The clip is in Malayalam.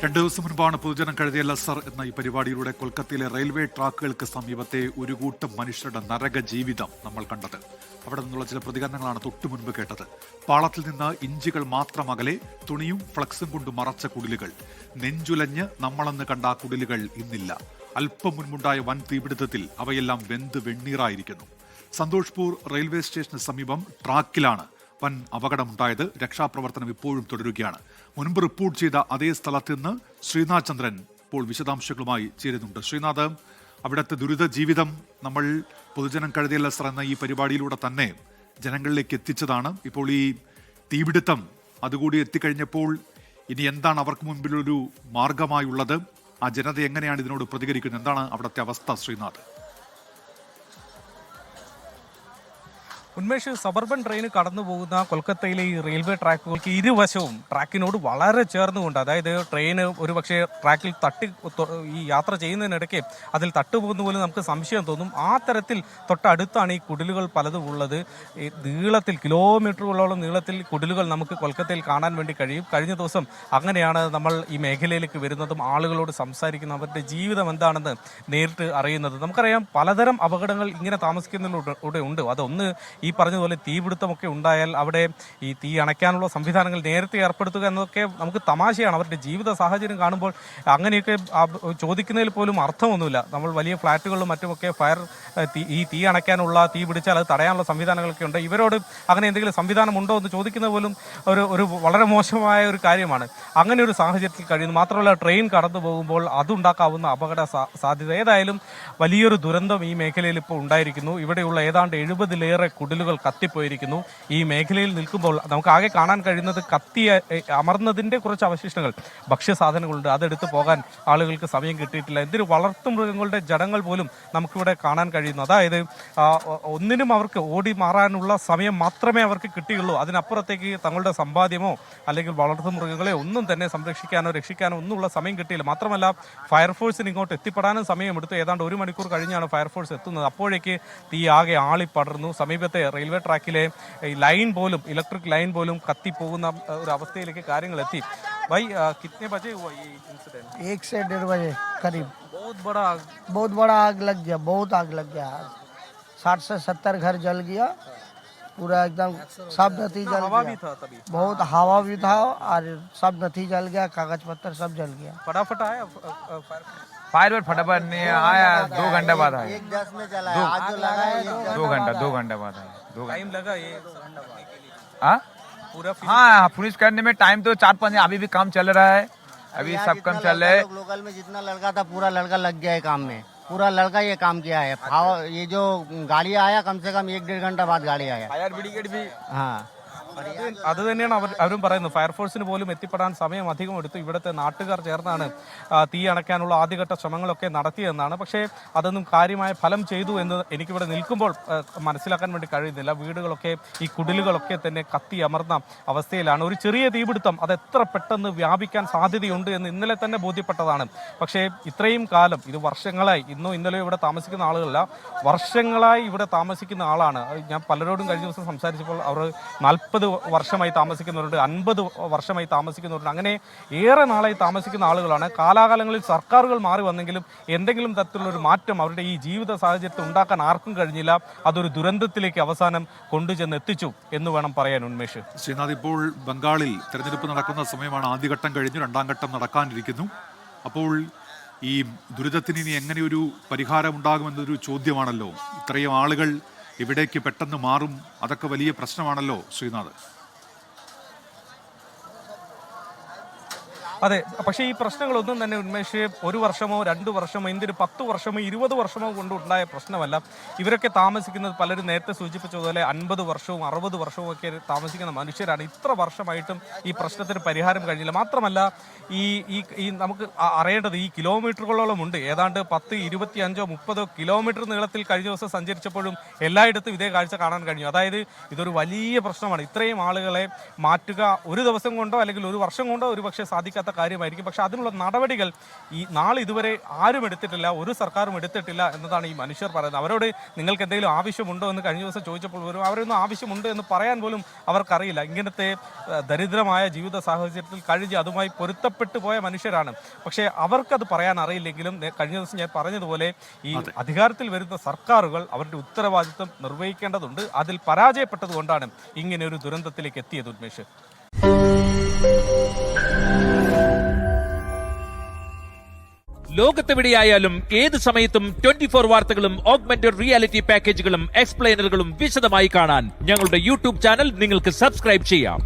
2 ദിവസം മുൻപാണ് പൊതുജനം കഴുതിയല്ല സർ എന്ന ഈ പരിപാടിയിലൂടെ കൊൽക്കത്തയിലെ റെയിൽവേ ട്രാക്കുകൾക്ക് സമീപത്തെ ഒരു കൂട്ടം മനുഷ്യരുടെ നരക ജീവിതം നമ്മൾ കണ്ടത്. അവിടെ നിന്നുള്ള ചില പ്രതികരണങ്ങളാണ് തൊട്ടു മുൻപ് കേട്ടത്. പാളത്തിൽ നിന്ന് ഇഞ്ചുകൾ മാത്രം അകലെ തുണിയും ഫ്ലക്സും കൊണ്ട് മറച്ച കുടിലുകൾ. നെഞ്ചുലഞ്ഞ് നമ്മളെന്ന് കണ്ട ആ കുടിലുകൾ ഇന്നില്ല. അല്പം മുൻപുണ്ടായ വൻ തീപിടുത്തത്തിൽ അവയെല്ലാം വെന്ത് വെണ്ണീറായിരിക്കുന്നു. സന്തോഷ്പൂർ റെയിൽവേ സ്റ്റേഷന് സമീപം ട്രാക്കിലാണ് വൻ അപകടമുണ്ടായത്. രക്ഷാപ്രവർത്തനം ഇപ്പോഴും തുടരുകയാണ്. മുൻപ് റിപ്പോർട്ട് ചെയ്ത അതേ സ്ഥലത്ത് നിന്ന് ശ്രീനാഥ് ചന്ദ്രൻ ഇപ്പോൾ വിശദാംശങ്ങളുമായി ചേരുന്നുണ്ട്. ശ്രീനാഥ്, അവിടുത്തെ ദുരിത ജീവിതം നമ്മൾ പൊതുജനം കഴുതിയല്ല സർ എന്ന ഈ പരിപാടിയിലൂടെ തന്നെ ജനങ്ങളിലേക്ക് എത്തിച്ചതാണ്. ഇപ്പോൾ ഈ തീപിടുത്തം അതുകൂടി എത്തിക്കഴിഞ്ഞപ്പോൾ ഇനി എന്താണ് അവർക്ക് മുൻപിലൊരു മാർഗമായുള്ളത്? ആ ജനത എങ്ങനെയാണ് ഇതിനോട് പ്രതികരിക്കുന്നത്? എന്താണ് അവിടുത്തെ അവസ്ഥ ശ്രീനാഥ്? ഉന്മേഷ്, സബർബൻ ട്രെയിൻ കടന്നു പോകുന്ന കൊൽക്കത്തയിലെ ഈ റെയിൽവേ ട്രാക്കുകൾക്ക് ഇരുവശവും ട്രാക്കിനോട് വളരെ ചേർന്നുകൊണ്ട്, അതായത് ട്രെയിൻ ഒരുപക്ഷെ ട്രാക്കിൽ ഈ യാത്ര ചെയ്യുന്നതിനിടയ്ക്ക് അതിൽ തട്ടുപോകുന്ന പോലും നമുക്ക് സംശയം തോന്നും. ആ തരത്തിൽ തൊട്ടടുത്താണ് ഈ കുടിലുകൾ പലതും ഉള്ളത്. ഈ നീളത്തിൽ കിലോമീറ്ററുകളോളം നീളത്തിൽ കുടിലുകൾ നമുക്ക് കൊൽക്കത്തയിൽ കാണാൻ വേണ്ടി കഴിയും. കഴിഞ്ഞ ദിവസം അങ്ങനെയാണ് നമ്മൾ ഈ മേഖലയിലേക്ക് വരുന്നതും ആളുകളോട് സംസാരിക്കുന്ന അവരുടെ ജീവിതം എന്താണെന്ന് നേരിട്ട് അറിയുന്നത്. നമുക്കറിയാം, പലതരം അപകടങ്ങൾ ഇങ്ങനെ താമസിക്കുന്നതിലൂടെ ഉണ്ട്. അതൊന്ന് ഈ പറഞ്ഞതുപോലെ തീപിടുത്തമൊക്കെ ഉണ്ടായാൽ അവിടെ ഈ തീ അണയ്ക്കാനുള്ള സംവിധാനങ്ങൾ നേരത്തെ ഏർപ്പെടുത്തുക എന്നതൊക്കെ നമുക്ക് തമാശയാണ്. അവരുടെ ജീവിത സാഹചര്യം കാണുമ്പോൾ അങ്ങനെയൊക്കെ ചോദിക്കുന്നതിൽ പോലും അർത്ഥമൊന്നുമില്ല. നമ്മൾ വലിയ ഫ്ലാറ്റുകളിലും മറ്റുമൊക്കെ ഈ തീ അണയ്ക്കാനുള്ള, തീ പിടിച്ചാൽ അത് തടയാനുള്ള സംവിധാനങ്ങളൊക്കെ ഉണ്ട്. ഇവരോട് അങ്ങനെ എന്തെങ്കിലും സംവിധാനം ഉണ്ടോ എന്ന് ചോദിക്കുന്നത് പോലും ഒരു വളരെ മോശമായ ഒരു കാര്യമാണ്. അങ്ങനെ ഒരു സാഹചര്യത്തിൽ കഴിയുന്നു. മാത്രമല്ല, ട്രെയിൻ കടന്നു പോകുമ്പോൾ അതുണ്ടാക്കാവുന്ന അപകട സാധ്യത. ഏതായാലും വലിയൊരു ദുരന്തം ഈ മേഖലയിൽ ഇപ്പോൾ ഉണ്ടായിരിക്കുന്നു. ഇവിടെയുള്ള ഏതാണ്ട് 70-ലേറെ കുടിലുകൾ കത്തിപ്പോയിരിക്കുന്നു. ഈ മേഖലയിൽ നിൽക്കുമ്പോൾ നമുക്ക് ആകെ കാണാൻ കഴിയുന്നത് അമർന്നതിന്റെ കുറച്ച് അവശിഷ്ടങ്ങൾ, ഭക്ഷ്യസാധനങ്ങളുണ്ട്. അതെടുത്ത് പോകാൻ ആളുകൾക്ക് സമയം കിട്ടിയിട്ടില്ല. എന്തിന് വളർത്തുമൃഗങ്ങളുടെ ജഡങ്ങൾ പോലും നമുക്കിവിടെ കാണാൻ കഴിയുന്നു. അതായത് ഒന്നിനും അവർക്ക് ഓടി മാറാനുള്ള സമയം മാത്രമേ അവർക്ക് കിട്ടിയുള്ളൂ. അതിനപ്പുറത്തേക്ക് തങ്ങളുടെ സമ്പാദ്യമോ അല്ലെങ്കിൽ വളർത്തുമൃഗങ്ങളെ ഒന്നും തന്നെ സംരക്ഷിക്കാനോ രക്ഷിക്കാനോ ഒന്നുമുള്ള സമയം കിട്ടിയില്ല. മാത്രമല്ല, ഫയർഫോഴ്സിന് ഇങ്ങോട്ട് എത്തിപ്പെടാനും സമയമെടുത്തു. ഏതാണ്ട് 1 മണിക്കൂർ കഴിഞ്ഞാണ് ഫയർഫോഴ്സ് എത്തുന്നത്. അപ്പോഴേക്ക് തീ ആകെ ആളിപ്പടർന്നു. സമീപത്തെ റെയിൽവേ ട്രാക്കിലെ ലൈൻ പോലും, ഇലക്ട്രിക് ലൈൻ പോലും കത്തിപ്പോകുന്ന ഒരു അവസ്ഥയിലേക്ക് കാര്യങ്ങൾ എത്തി. भाई कितने बजे हुआ ये इंसिडेंट? 1 से 1.5 बजे करीब। बहुत बड़ा आग लग गया, बहुत आग लग गया। 60 से 70 घर जल गया पूरा, एकदम सब नथी जल हवा गया। भी था तभी, बहुत हवा भी था और सब नथी जल गया, कागज पत्तर सब जल गया। फटाफट आया फायर फटाफट नहीं आया, 2 घंटे बाद आया। 1:10 में चला है, आज जो लगा है 2 घंटे बाद आया। टाइम लगा ये हाँ पूरा हाँ, फिनिश करने में टाइम तो 4-5, अभी भी काम चल रहा है। अभी सब काम चल रहा है। लोकल में जितना लड़का था पूरा लड़का लग गया है काम में, पूरा लड़का ये काम किया है। ये जो गाड़ी आया कम से कम 1-1.5 घंटा बाद गाड़ी आया। फायर ब्रिगेड भी हाँ, അത് തന്നെയാണ് അവരും പറയുന്നത്. ഫയർഫോഴ്സിന് പോലും എത്തിപ്പെടാൻ സമയം അധികം എടുത്തു. ഇവിടുത്തെ നാട്ടുകാർ ചേർന്നാണ് തീ അണയ്ക്കാനുള്ള ആദ്യഘട്ട ശ്രമങ്ങളൊക്കെ നടത്തിയെന്നാണ്. പക്ഷേ അതൊന്നും കാര്യമായ ഫലം ചെയ്തു എന്ന് എനിക്കിവിടെ നിൽക്കുമ്പോൾ മനസ്സിലാക്കാൻ വേണ്ടി കഴിയുന്നില്ല. വീടുകളൊക്കെ, ഈ കുടിലുകളൊക്കെ തന്നെ കത്തി അമർന്ന അവസ്ഥയിലാണ്. ഒരു ചെറിയ തീപിടുത്തം അത് എത്ര പെട്ടെന്ന് വ്യാപിക്കാൻ സാധ്യതയുണ്ട് എന്ന് ഇന്നലെ തന്നെ ബോധ്യപ്പെട്ടതാണ്. പക്ഷേ ഇത്രയും കാലം, ഇത് വർഷങ്ങളായി, ഇന്നോ ഇന്നലെയോ ഇവിടെ താമസിക്കുന്ന ആളുകളല്ല, വർഷങ്ങളായി ഇവിടെ താമസിക്കുന്ന ആളാണ് ഞാൻ. പലരോടും കഴിഞ്ഞ ദിവസം സംസാരിച്ചപ്പോൾ അവർ 40 വർഷമായി താമസിക്കുന്നവരുണ്ട്, 50 വർഷമായി താമസിക്കുന്നവരുണ്ട്. അങ്ങനെ ഏറെ നാളായി താമസിക്കുന്ന ആളുകളാണ്. കാലാകാലങ്ങളിൽ സർക്കാരുകൾ മാറി വന്നെങ്കിലും എന്തെങ്കിലും തരത്തിലുള്ള ഒരു മാറ്റം അവരുടെ ഈ ജീവിത സാഹചര്യത്തിൽ ഉണ്ടാക്കാൻ ആർക്കും കഴിഞ്ഞില്ല. അതൊരു ദുരന്തത്തിലേക്ക് അവസാനം കൊണ്ടുചെന്ന് എത്തിച്ചു എന്ന് വേണം പറയാൻ. ഉന്മേഷ്, ശ്രീനാഥ്, ഇപ്പോൾ ബംഗാളിൽ തെരഞ്ഞെടുപ്പ് നടക്കുന്ന സമയമാണ്. ആദ്യഘട്ടം കഴിഞ്ഞു, 2ാം ഘട്ടം നടക്കാനിരിക്കുന്നു. അപ്പോൾ ഈ ദുരിതത്തിന് ഇനി എങ്ങനെയൊരു പരിഹാരം ഉണ്ടാകുമെന്നൊരു ചോദ്യമാണല്ലോ. ഇത്രയും ആളുകൾ ഇവിടേക്ക് പെട്ടെന്ന് മാറും, അതൊക്കെ വലിയ പ്രശ്നമാണല്ലോ ശ്രീനാഥ്. അതെ, പക്ഷേ ഈ പ്രശ്നങ്ങളൊന്നും തന്നെ ഉന്മേഷ് 1 വർഷമോ 2 വർഷമോ എന്തിന് 10 വർഷമോ 20 വർഷമോ കൊണ്ടുണ്ടായ പ്രശ്നമല്ല. ഇവരൊക്കെ താമസിക്കുന്നത്, പലരും നേരത്തെ സൂചിപ്പിച്ചതുപോലെ 50 വർഷവും 60 വർഷവും ഒക്കെ താമസിക്കുന്ന മനുഷ്യരാണ്. ഇത്ര വർഷമായിട്ടും ഈ പ്രശ്നത്തിന് പരിഹാരം കഴിഞ്ഞില്ല. മാത്രമല്ല, ഈ നമുക്ക് അറിയേണ്ടത് ഈ കിലോമീറ്ററുകളോളം ഉണ്ട്. ഏതാണ്ട് 10, 25, 30 കിലോമീറ്റർ നീളത്തിൽ കഴിഞ്ഞ ദിവസം സഞ്ചരിച്ചപ്പോഴും എല്ലായിടത്തും ഇതേ കാഴ്ച കാണാൻ കഴിഞ്ഞു. അതായത് ഇതൊരു വലിയ പ്രശ്നമാണ്. ഇത്രയും ആളുകളെ മാറ്റുക ഒരു ദിവസം കൊണ്ടോ അല്ലെങ്കിൽ ഒരു വർഷം കൊണ്ടോ ഒരുപക്ഷെ സാധിക്കാത്ത വല്ലാത്ത കാര്യമായിരിക്കും. പക്ഷെ അതിനുള്ള നടപടികൾ ഈ നാളെ ഇതുവരെ ആരും എടുത്തിട്ടില്ല, ഒരു സർക്കാരും എടുത്തിട്ടില്ല എന്നതാണ് ഈ മനുഷ്യർ പറയുന്നത്. അവരോട് നിങ്ങൾക്ക് എന്തെങ്കിലും ആവശ്യമുണ്ടോ എന്ന് കഴിഞ്ഞ ദിവസം ചോദിച്ചപ്പോൾ പോലും അവരൊന്നും ആവശ്യമുണ്ട് എന്ന് പറയാൻ പോലും അവർക്കറിയില്ല. ഇങ്ങനത്തെ ദരിദ്രമായ ജീവിത സാഹചര്യത്തിൽ കഴിഞ്ഞ് അതുമായി പൊരുത്തപ്പെട്ടു പോയ മനുഷ്യരാണ്. പക്ഷേ അവർക്കത് പറയാൻ അറിയില്ലെങ്കിലും കഴിഞ്ഞ ദിവസം ഞാൻ പറഞ്ഞതുപോലെ ഈ അധികാരത്തിൽ വരുന്ന സർക്കാരുകൾ അവരുടെ ഉത്തരവാദിത്വം നിർവഹിക്കേണ്ടതുണ്ട്. അതിൽ പരാജയപ്പെട്ടത് കൊണ്ടാണ് ഇങ്ങനെ ഒരു ദുരന്തത്തിലേക്ക് എത്തിയത്. ഉന്മേഷ്, ലോകത്തെവിടെയായാലും ഏത് സമയത്തും 24 വാർത്തകളും ഓഗ്മെന്റഡ് റിയാലിറ്റി പാക്കേജുകളും എക്സ്പ്ലെയിനറുകളും വിശദമായി കാണാൻ ഞങ്ങളുടെ യൂട്യൂബ് ചാനൽ നിങ്ങൾക്ക് സബ്സ്ക്രൈബ് ചെയ്യാം.